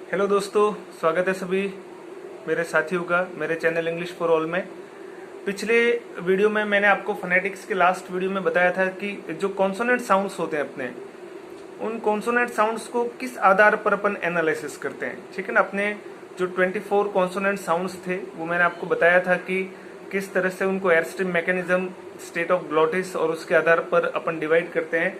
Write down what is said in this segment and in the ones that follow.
Hello दोस्तों, स्वागत है सभी मेरे साथियों का मेरे चैनल इंग्लिश फॉर ऑल में। पिछले वीडियो में मैंने आपको फोनेटिक्स के लास्ट वीडियो में बताया था कि जो कॉन्सोनेंट साउंड्स होते हैं अपने, उन कॉन्सोनेंट साउंड्स को किस आधार पर अपन एनालिसिस करते हैं। ठीक है ना, अपने जो 24 कॉन्सोनेंट साउंड्स थे वो मैंने आपको बताया था कि किस तरह से उनको airstream mechanism, state of glottis और उसके आधार पर अपन डिवाइड करते हैं।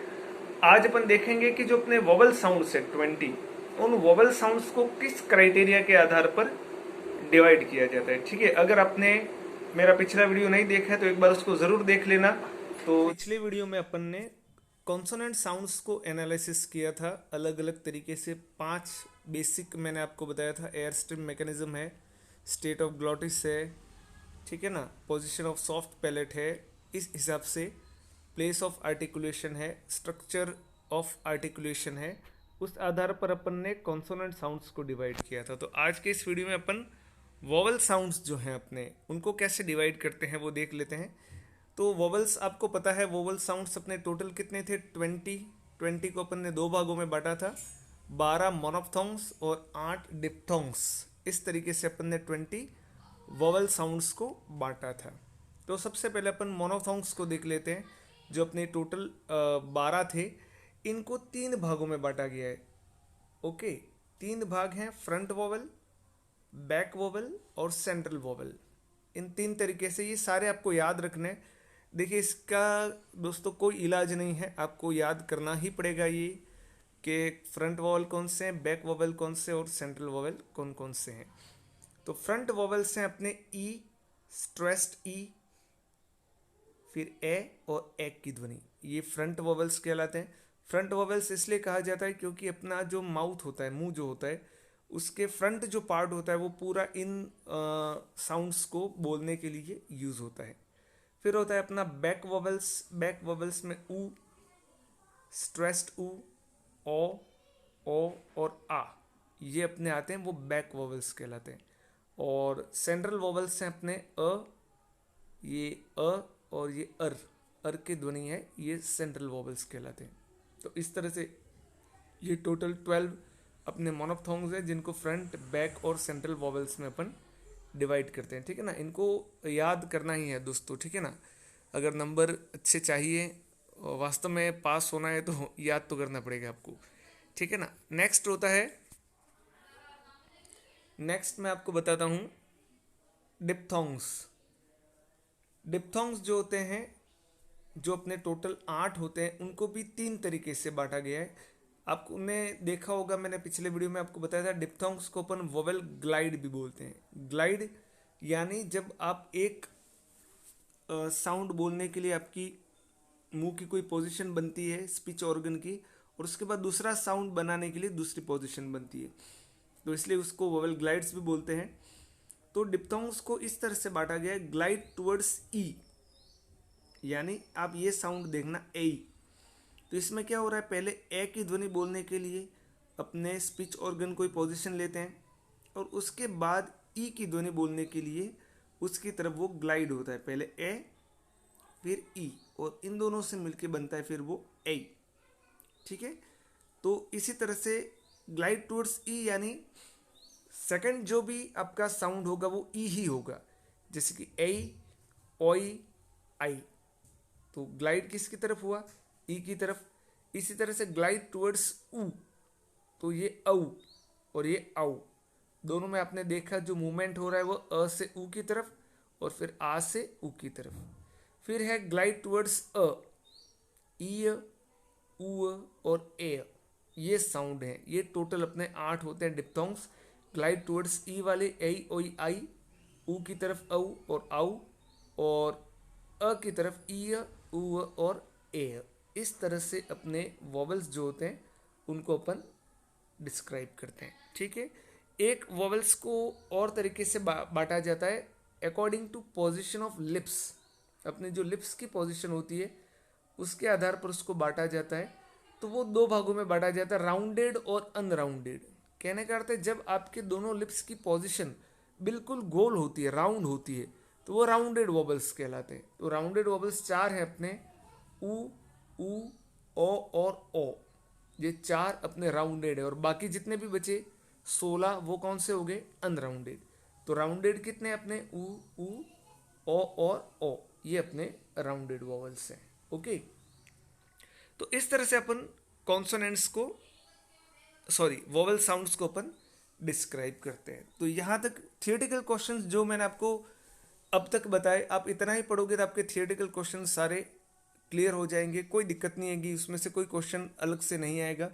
आज अपन देखेंगे कि जो अपने वोवल साउंड्स है 20, उन वोवल साउंड्स को किस क्राइटेरिया के आधार पर डिवाइड किया जाता है। ठीक है, अगर आपने मेरा पिछला वीडियो नहीं देखा है तो एक बार उसको जरूर देख लेना। तो पिछले वीडियो में अपन ने कॉन्सोनेंट साउंड्स को एनालिसिस किया था अलग अलग तरीके से। 5 बेसिक मैंने आपको बताया था। एयर स्ट्रीम मैकेनिज्म है, स्टेट ऑफ ग्लोटिस है, ठीक है ना, पोजीशन ऑफ सॉफ्ट पैलेट है, इस हिसाब से प्लेस ऑफ आर्टिकुलेशन है, स्ट्रक्चर ऑफ आर्टिकुलेशन है। उस आधार पर अपन ने कॉन्सोनेंट साउंड्स को डिवाइड किया था। तो आज के इस वीडियो में अपन वोवल साउंड्स जो हैं अपने, उनको कैसे डिवाइड करते हैं वो देख लेते हैं। तो वोवल्स आपको पता है, वोवल साउंड्स अपने टोटल कितने थे? 20 को अपन ने 2 भागों में बांटा था, 12 मोनोफ्थोंग्स और 8 डिप्थोंग्स। इस तरीके से अपन ने 20 वोवल साउंड्स को बांटा था। तो सबसे पहले अपन मोनोफ्थोंग्स को देख लेते हैं, जो अपने टोटल 12 थे। इनको 3 भागों में बांटा गया है। ओके, 3 भाग हैं, फ्रंट वोवल, बैक वोवल और सेंट्रल वोवल। इन 3 तरीके से ये सारे आपको याद रखने हैं। देखिए, इसका दोस्तों कोई इलाज नहीं है, आपको याद करना ही पड़ेगा ये कि फ्रंट वोवल कौन से हैं, बैक वोवल कौन से और सेंट्रल वोवल कौन कौन से हैं। तो फ्रंट वोवल्स हैं अपने ई, स्ट्रेस्ड ई, फिर ए और ए की ध्वनि, ये फ्रंट वोवल्स कहलाते हैं। फ्रंट वोवल्स इसलिए कहा जाता है क्योंकि अपना जो माउथ होता है, मुंह जो होता है, उसके फ्रंट जो पार्ट होता है वो पूरा इन साउंड्स को बोलने के लिए यूज होता है। फिर होता है अपना बैक वोवल्स। बैक वोवल्स में ऊ, स्ट्रेस्ड ऊ, ओ और आ, ये अपने आते हैं, वो बैक वोवल्स कहलाते हैं। और सेंट्रल वोवल्स हैं अपने अ, ये अ और ये अर की ध्वनि है, ये सेंट्रल वोवल्स कहलाते हैं। तो इस तरह से ये टोटल 12 अपने मोनोफ्थोंग्स हैं, जिनको फ्रंट, बैक और सेंट्रल वोवल्स में अपन डिवाइड करते हैं। ठीक है ना, इनको याद करना ही है दोस्तों। ठीक है ना, अगर नंबर अच्छे चाहिए, वास्तव में पास होना है, तो याद तो करना पड़ेगा आपको। ठीक है ना। नेक्स्ट होता है, नेक्स्ट मैं आपको बताता हूँ डिप्थोंग्स। डिप्थोंग्स जो होते हैं, जो अपने टोटल 8 होते हैं, उनको भी 3 तरीके से बांटा गया है। आपने देखा होगा, मैंने पिछले वीडियो में आपको बताया था, डिप्थोंग्स को अपन वोवेल ग्लाइड भी बोलते हैं। ग्लाइड यानी जब आप एक साउंड बोलने के लिए आपकी मुंह की कोई पोजीशन बनती है स्पीच ऑर्गन की, और उसके बाद दूसरा साउंड बनाने के लिए दूसरी पोजीशन बनती है, तो इसलिए उसको वोवेल ग्लाइड्स भी बोलते हैं। तो डिप्थोंग्स को इस तरह से बांटा गया है, ग्लाइड टुवर्ड्स ई, यानी आप ये साउंड देखना ए। तो इसमें क्या हो रहा है, पहले ए की ध्वनि बोलने के लिए अपने स्पीच ऑर्गन कोई पोजीशन लेते हैं, और उसके बाद ई की ध्वनि बोलने के लिए उसकी तरफ वो ग्लाइड होता है, पहले ए फिर ई, और इन दोनों से मिलके बनता है फिर वो ए। ठीक है, तो इसी तरह से ग्लाइड टूवर्ड्स ई, यानी सेकंड जो भी आपका साउंड होगा वो ई ही होगा, जैसे कि ए, ओई, आई। तो ग्लाइड किसकी तरफ हुआ? ई की तरफ। इसी तरह से ग्लाइड टुवर्ड्स ऊ, तो ये औ और ये औ, दोनों में आपने देखा जो मूवमेंट हो रहा है वो अ से ऊ की तरफ और फिर आ से ऊ की तरफ। फिर है ग्लाइड टुवर्ड्स अ, ई, ऊ और ए, ये साउंड है। ये टोटल अपने 8 होते हैं डिप्थोंग्स। ग्लाइड टुवर्ड्स ई वाले ए, ओई, आई, ऊ की तरफ औ और आउ, और अ की तरफ ई, ऊ और ए। इस तरह से अपने वोवल्स जो होते हैं उनको अपन डिस्क्राइब करते हैं। ठीक है, एक वोवल्स को और तरीके से बांटा जाता है according to position of lips. अपने जो लिप्स की पोजीशन होती है उसके आधार पर उसको बांटा जाता है। तो वो 2 भागों में बांटा जाता है, राउंडेड और अनराउंडेड। कहने का अर्थ है, जब आपके दोनों लिप्स की पोजीशन बिल्कुल गोल होती है, राउंड होती है, तो वो राउंडेड वोबल्स कहलाते हैं। तो राउंडेड वोबल्स 4 हैं अपने, ऊ, ओ और ओ। ये 4 अपने राउंडेड है, और बाकी जितने भी बचे 16 वो कौन से हो गए, अनराउंडेड। तो राउंडेड कितने अपने, ऊ ओ और ओ, ये अपने राउंडेड वॉवल्स हैं। ओके, तो इस तरह से अपन कॉन्सोनेंट्स को, सॉरी वोवेल साउंड्स को अपन डिस्क्राइब करते हैं। तो यहाँ तक थियोरेटिकल क्वेश्चंस जो मैंने आपको अब तक बताए, आप इतना ही पढ़ोगे तो आपके थियोरेटिकल क्वेश्चन सारे क्लियर हो जाएंगे, कोई दिक्कत नहीं आएगी, उसमें से कोई क्वेश्चन अलग से नहीं आएगा।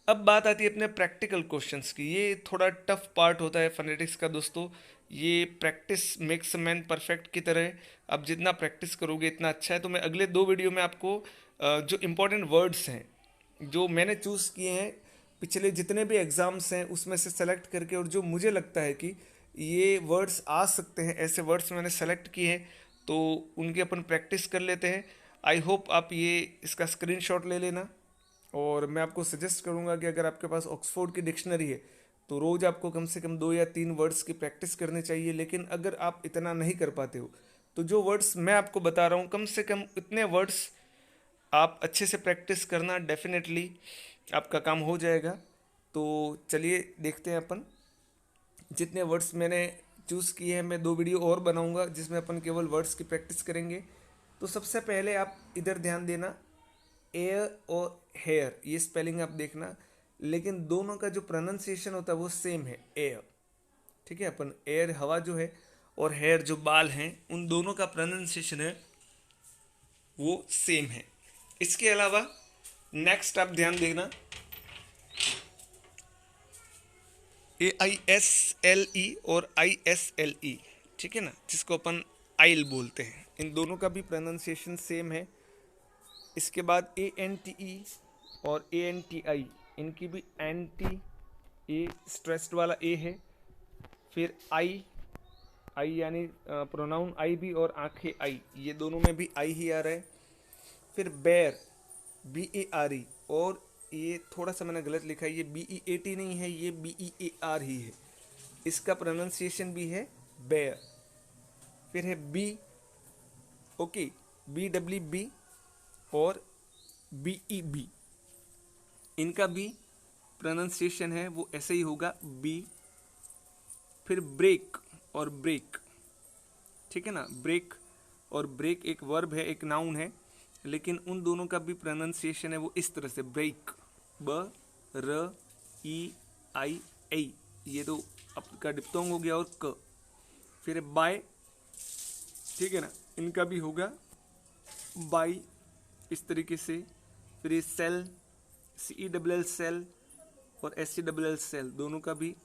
अब बात आती है अपने प्रैक्टिकल क्वेश्चंस की। ये थोड़ा टफ पार्ट होता है फोनेटिक्स का दोस्तों। ये प्रैक्टिस मेक्स मैन परफेक्ट की तरह है, आप जितना प्रैक्टिस करोगे इतना अच्छा है। तो मैं अगले 2 वीडियो में आपको जो इम्पोर्टेंट वर्ड्स हैं जो मैंने चूज़ किए हैं पिछले जितने भी एग्ज़ाम्स हैं उसमें से सेलेक्ट करके, और जो मुझे लगता है कि ये वर्ड्स आ सकते हैं, ऐसे वर्ड्स मैंने सेलेक्ट किए हैं, तो उनकी अपन प्रैक्टिस कर लेते हैं। आई होप आप ये इसका स्क्रीनशॉट ले लेना। और मैं आपको सजेस्ट करूंगा कि अगर आपके पास ऑक्सफोर्ड की डिक्शनरी है तो रोज़ आपको कम से कम 2 या 3 वर्ड्स की प्रैक्टिस करनी चाहिए। लेकिन अगर आप इतना नहीं कर पाते हो तो जो वर्ड्स मैं आपको बता रहा हूँ कम से कम इतने वर्ड्स आप अच्छे से प्रैक्टिस करना, डेफिनेटली आपका काम हो जाएगा। तो चलिए देखते हैं अपन। जितने वर्ड्स मैंने चूज़ किए हैं, मैं 2 वीडियो और बनाऊंगा जिसमें अपन केवल वर्ड्स की प्रैक्टिस करेंगे। तो सबसे पहले आप इधर ध्यान देना, एयर और हेयर, ये स्पेलिंग आप देखना, लेकिन दोनों का जो प्रोनाउंसिएशन होता है वो सेम है, एयर। ठीक है, अपन एयर हवा जो है और हेयर जो बाल हैं, उन दोनों का प्रोनाउंसिएशन है वो सेम है। इसके अलावा नेक्स्ट आप ध्यान देना, AISLE और ISLE, ठीक है ना, जिसको अपन आइल बोलते हैं, इन दोनों का भी प्रोनाउंसिएशन सेम है। इसके बाद ANTE और ANTI, इनकी भी एंटी, ए स्ट्रेस्ड वाला ए है। फिर आई यानी प्रोनाउन आई भी, और आंखें आई, ये दोनों में भी आई ही आ रहा है। फिर बेर, BARE, और ये थोड़ा सा मैंने गलत लिखा है, ये BEAT नहीं है, ये BEAR ही है, इसका प्रोनाउंसिएशन भी है बेयर। फिर है बी, ओके, BWB और BEB, इनका भी प्रोनाउंसिएशन है वो ऐसे ही होगा, बी। फिर ब्रेक और ब्रेक, ठीक है ना, ब्रेक और ब्रेक एक वर्ब है, एक नाउन है, लेकिन उन दोनों का भी प्रोनाउंसिएशन है वो इस तरह से, ब्रेक, BREI, ये तो आपका डिप्थोंग हो गया, और क। फिर बाय, ठीक है ना, इनका भी होगा बाय इस तरीके से। फिर ये सेल, CELL सेल, और SELL सेल, दोनों का भी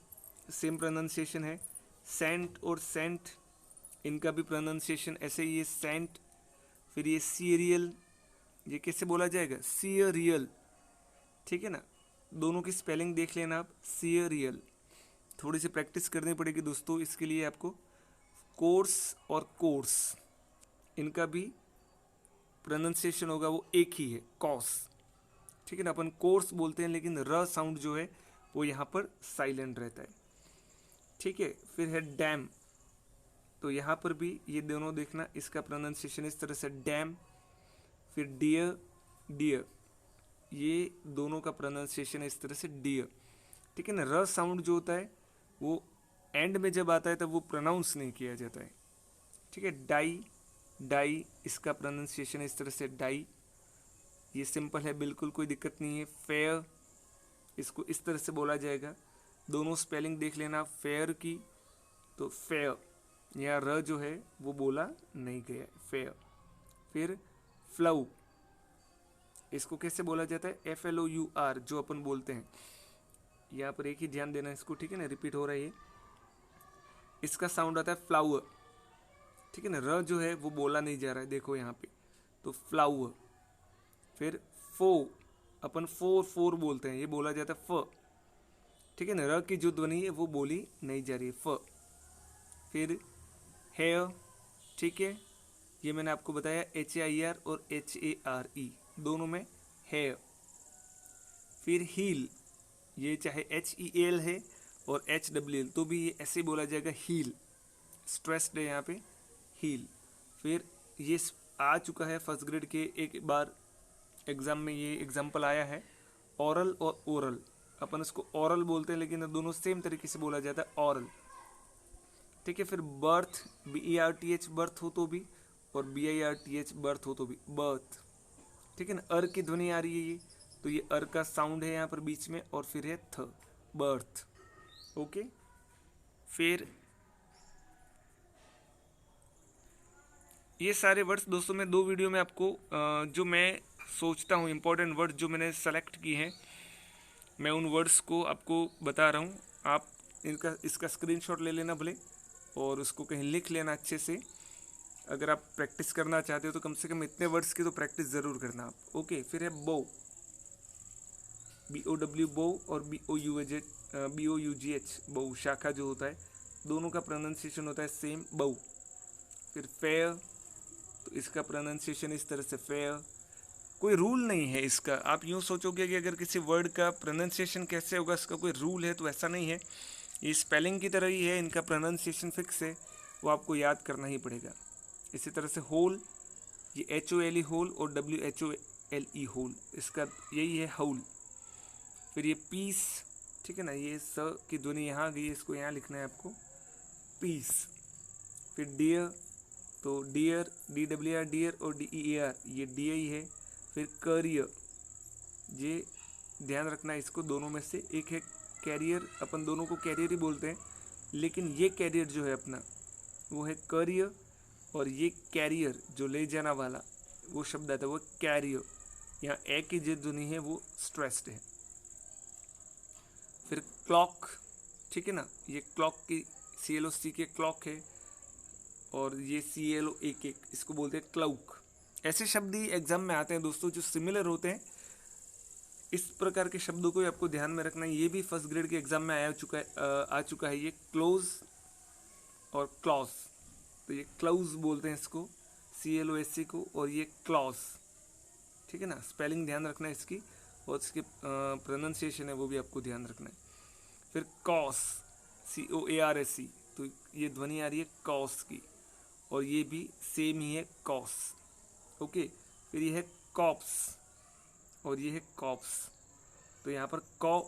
सेम प्रोनाउंसिएशन है। सेंट और सेंट, इनका भी प्रोनाउंसिएशन ऐसे ही है, सेंट। फिर ये सीरियल, ये कैसे बोला जाएगा, सीरियल, ठीक है ना, दोनों की स्पेलिंग देख लेना आप, सीरियल। थोड़ी सी प्रैक्टिस करनी पड़ेगी दोस्तों इसके लिए आपको। कोर्स और कोर्स, इनका भी प्रोनाउंसिएशन होगा वो एक ही है, कॉस, ठीक है ना, अपन कोर्स बोलते हैं लेकिन र साउंड जो है वो यहाँ पर साइलेंट रहता है, ठीक है। फिर है डैम, तो यहाँ पर भी ये दोनों देखना, इसका प्रोनाउंसिएशन इस तरह से, डैम। फिर डियर, डियर, ये दोनों का प्रोनाउंसिएशन है इस तरह से, डियर, ठीक है ना। र साउंड जो होता है वो एंड में जब आता है तब वो प्रोनाउंस नहीं किया जाता है, ठीक है। डाई, डाई, इसका प्रोनाउंसिएशन इस तरह से, डाई, ये सिंपल है, बिल्कुल कोई दिक्कत नहीं है। फेयर, इसको इस तरह से बोला जाएगा, दोनों स्पेलिंग देख लेना फेयर की, तो फेयर, यहाँ र जो है वो बोला नहीं गया, फेयर। फिर फ्लाउ, इसको कैसे बोला जाता है, FLOUR, जो अपन बोलते हैं, यहाँ पर एक ही ध्यान देना इसको, ठीक है ना, रिपीट हो रहा है ये, इसका साउंड आता है फ्लावर, ठीक है ना, र जो है वो बोला नहीं जा रहा है, देखो यहाँ पे, तो फ्लावर। फिर फो, अपन फोर बोलते हैं, ये बोला जाता है फ, ठीक है ना, र की जो ध्वनि है वो बोली नहीं जा रही है, फ। फिर हेयर, ठीक है, ये मैंने आपको बताया, HAIR और HARE, दोनों में हेयर। फिर हील, ये चाहे HEL है और HWL, तो भी ये ऐसे बोला जाएगा, हील, स्ट्रेस्ड है यहाँ पे, हील। फिर ये आ चुका है फर्स्ट ग्रेड के एक बार एग्जाम में, ये एग्जाम्पल आया है, ओरल और ओरल, अपन उसको ऑरल बोलते हैं, लेकिन दोनों सेम तरीके से बोला जाता है, ऑरल। ठीक है, फिर बर्थ, BERTH बर्थ हो तो भी, और BIRTH बर्थ हो तो भी, बर्थ। ठीक है ना, अर की ध्वनि आ रही है ये, तो ये अर का साउंड है यहाँ पर बीच में, और फिर है थ, बर्थ। ओके, फिर ये सारे वर्ड्स दोस्तों मैं 2 वीडियो में आपको जो मैं सोचता हूँ इंपॉर्टेंट वर्ड जो मैंने सेलेक्ट किए हैं, मैं उन वर्ड्स को आपको बता रहा हूँ। आप इसका स्क्रीनशॉट ले लेना भले, और उसको कहीं लिख लेना अच्छे से। अगर आप प्रैक्टिस करना चाहते हो तो कम से कम इतने वर्ड्स की तो प्रैक्टिस ज़रूर करना आप। ओके, फिर है बो, BOW बो, और BOUGH बो, शाखा जो होता है, दोनों का प्रोनाउंसिएशन होता है सेम, बो। फिर फेयर, तो इसका प्रोनाउंसिएशन इस तरह से, फेयर। कोई रूल नहीं है इसका। आप यूँ सोचोगे कि अगर किसी वर्ड का प्रोनाउंसिएशन कैसे होगा, इसका कोई रूल है, तो ऐसा नहीं है। ये स्पेलिंग की तरह ही है, इनका प्रोनाउंसिएशन फिक्स है, वो आपको याद करना ही पड़ेगा। इसी तरह से होल, ये HOLE होल, और WHOLE होल, इसका यही है होल। फिर ये पीस, ठीक है ना, ये स की ध्वनि यहाँ गई, इसको यहाँ लिखना है आपको, पीस। फिर डियर, तो डियर, DWR डियर, और DEAR ये DI है। फिर करियर, ये ध्यान रखना है, इसको दोनों में से एक है कैरियर, अपन दोनों को कैरियर ही बोलते हैं, लेकिन ये कैरियर जो है अपना वो है करियर, और ये कैरियर जो ले जाना वाला वो शब्द आता है वो कैरियर। यहाँ ए की जो ध्वनि है वो स्ट्रेस्ड है। फिर क्लॉक, ठीक है ना, ये क्लॉक की CLOC के क्लॉक है, और ये CLOAK इसको बोलते हैं क्लाउक। ऐसे शब्द ही एग्जाम में आते हैं दोस्तों जो सिमिलर होते हैं। इस प्रकार के शब्दों को आपको ध्यान में रखना है। ये भी फर्स्ट ग्रेड के एग्जाम में आ चुका है ये क्लोज और क्लॉज। तो ये क्लाउज बोलते हैं इसको, CLOSC को, और ये क्लॉज। ठीक है ना, स्पेलिंग ध्यान रखना है इसकी, और इसकी प्रोनाउंसिएशन है वो भी आपको ध्यान रखना है। फिर कॉस, COARSE, तो ये ध्वनि आ रही है कॉस की, और ये भी सेम ही है कॉस। ओके, फिर ये है कॉप्स, और ये है कॉप्स। तो यहाँ पर कॉ,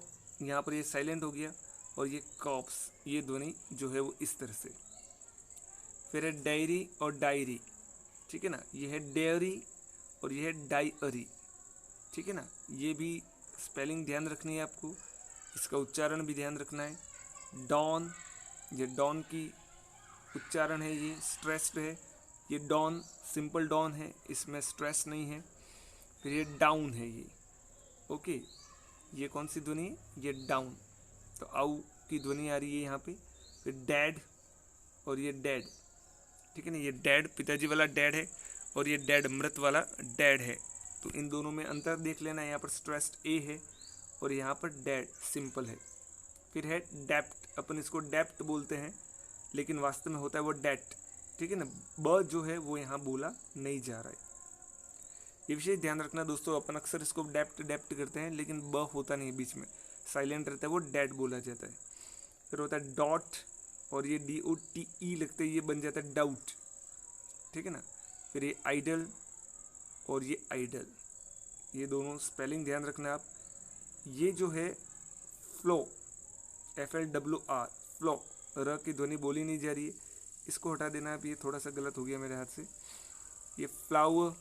यहाँ पर ये साइलेंट हो गया, और ये कॉप्स, ये ध्वनि जो है वो इस तरह से। फिर है डायरी और डायरी, ठीक है ना, ये है डेयरी, और ये है डायरी। ठीक है ना, ये भी स्पेलिंग ध्यान रखनी है आपको, इसका उच्चारण भी ध्यान रखना है। डॉन, ये डॉन की उच्चारण है, ये स्ट्रेस्ड है। ये डॉन सिंपल डॉन है, इसमें स्ट्रेस नहीं है। फिर ये डाउन है ये, ओके, ये कौन सी ध्वनि है, ये डाउन, तो आउ की ध्वनि आ रही है यहाँ पे। फिर डैड, और ये डैड, ठीक है ना, ये डैड पिताजी वाला डैड है, और ये डैड मृत वाला डैड है। तो इन दोनों में अंतर देख लेना, यहाँ पर स्ट्रेस्ड ए है, और यहाँ पर डैड सिंपल है। फिर है डेप्ट, अपन इसको डेप्ट बोलते हैं, लेकिन वास्तव में होता है वो डेट। ठीक है ना, ब जो है वो यहाँ बोला नहीं जा रहा है, ये विशेष ध्यान रखना दोस्तों। अपन अक्सर इसको डेप्ट डेप्ट करते हैं, लेकिन ब होता नहीं है, बीच में साइलेंट रहता है, वो डेट बोला जाता है। फिर होता है डॉट, और ये DOTE लगते हैं, ये बन जाता है डाउट। ठीक है ना, फिर ये आइडल, और ये आइडल, ये दोनों स्पेलिंग ध्यान रखना आप। ये जो है फ्लो, FLWR, फ्लो, र की ध्वनि बोली नहीं जा रही है, इसको हटा देना आप, ये थोड़ा सा गलत हो गया मेरे हाथ से। ये फ्लावर,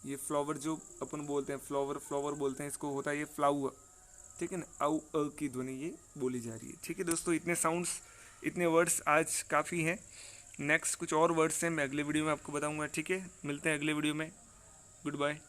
ये फ्लावर जो अपन बोलते हैं, फ्लावर फ्लावर बोलते हैं, इसको होता है ये फ्लावर। ठीक है ना, औ अ की ध्वनि ये बोली जा रही है। ठीक है दोस्तों, इतने साउंड्स, इतने वर्ड्स आज काफ़ी हैं। नेक्स्ट कुछ और वर्ड्स हैं, मैं अगले वीडियो में आपको बताऊंगा। ठीक है, मिलते हैं अगले वीडियो में। Good bye.